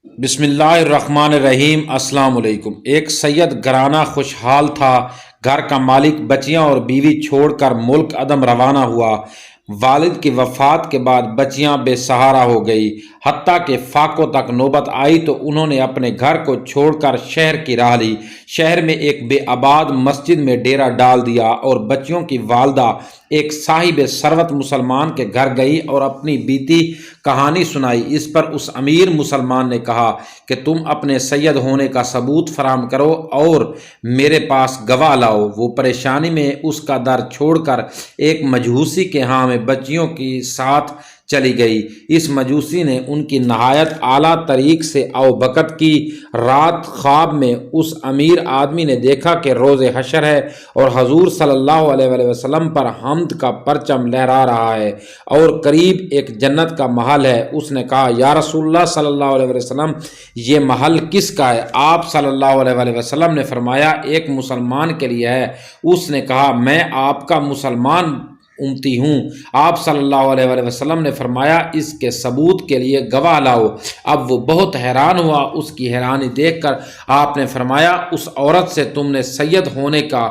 بسم اللہ الرحمن الرحیم۔ السلام علیکم۔ ایک سید گھرانہ خوشحال تھا۔ گھر کا مالک بچیاں اور بیوی چھوڑ کر ملک عدم روانہ ہوا۔ والد کی وفات کے بعد بچیاں بے سہارا ہو گئی، حتیٰ کہ فاقوں تک نوبت آئی تو انہوں نے اپنے گھر کو چھوڑ کر شہر کی راہ لی۔ شہر میں ایک بے آباد مسجد میں ڈیرا ڈال دیا اور بچیوں کی والدہ ایک صاحب ثروت مسلمان کے گھر گئی اور اپنی بیتی کہانی سنائی۔ اس پر اس امیر مسلمان نے کہا کہ تم اپنے سید ہونے کا ثبوت فراہم کرو اور میرے پاس گواہ لاؤ۔ وہ پریشانی میں اس کا در چھوڑ کر ایک مجوسی کے ہاں میں بچیوں کے ساتھ چلی گئی۔ اس مجوسی نے ان کی نہایت اعلیٰ طریق سے اوبکت کی۔ رات خواب میں اس امیر آدمی نے دیکھا کہ روز حشر ہے اور حضور صلی اللہ علیہ وسلم پر حمد کا پرچم لہرا رہا ہے اور قریب ایک جنت کا محل ہے۔ اس نے کہا، یا رسول اللہ صلی اللہ علیہ وسلم، یہ محل کس کا ہے؟ آپ صلی اللہ علیہ وسلم نے فرمایا، ایک مسلمان کے لیے ہے۔ اس نے کہا، میں آپ کا مسلمان امتی ہوں۔ آپ صلی اللہ علیہ وسلم نے فرمایا، اس کے ثبوت کے لیے گواہ لاؤ۔ اب وہ بہت حیران ہوا۔ اس کی حیرانی دیکھ کر آپ نے فرمایا، اس عورت سے تم نے سید ہونے کا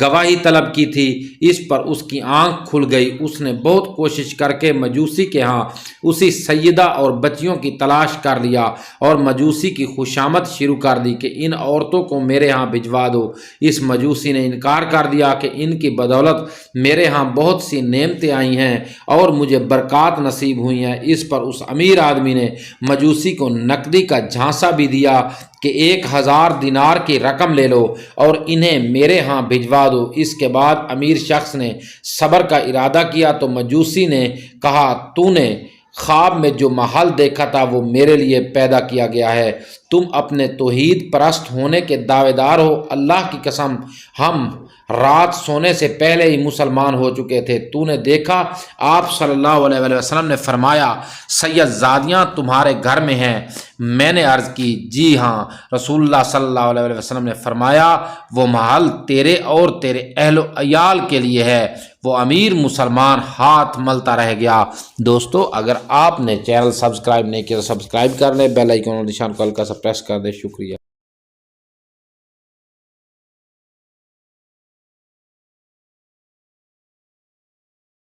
گواہی طلب کی تھی۔ اس پر اس کی آنکھ کھل گئی۔ اس نے بہت کوشش کر کے مجوسی کے ہاں اسی سیدہ اور بچیوں کی تلاش کر لیا اور مجوسی کی خوشامد شروع کر دی کہ ان عورتوں کو میرے ہاں بھجوا دو۔ اس مجوسی نے انکار کر دیا کہ ان کی بدولت میرے ہاں بہت سی نعمتیں آئی ہیں اور مجھے برکات نصیب ہوئی ہیں۔ اس پر اس امیر آدمی نے مجوسی کو نقدی کا جھانسا بھی دیا کہ 1000 دینار کی رقم لے لو اور انہیں میرے ہاں بھجوا دو۔ اس کے بعد امیر شخص نے صبر کا ارادہ کیا تو مجوسی نے کہا، تو نے خواب میں جو محل دیکھا تھا وہ میرے لیے پیدا کیا گیا ہے۔ تم اپنے توحید پرست ہونے کے دعوے دار ہو۔ اللہ کی قسم، ہم رات سونے سے پہلے ہی مسلمان ہو چکے تھے۔ تو نے دیکھا؟ آپ صلی اللہ علیہ وسلم نے فرمایا، سید زادیاں تمہارے گھر میں ہیں۔ میں نے عرض کی، جی ہاں۔ رسول اللہ صلی اللہ علیہ وسلم نے فرمایا، وہ محل تیرے اور تیرے اہل و عیال کے لیے ہے۔ وہ امیر مسلمان ہاتھ ملتا رہ گیا۔ دوستو، اگر آپ نے چینل سبسکرائب نہیں کیا تو سبسکرائب کر لیں، بیل آئیکن اور نشان کو ہلکا سا پریس کر دیں۔ شکریہ۔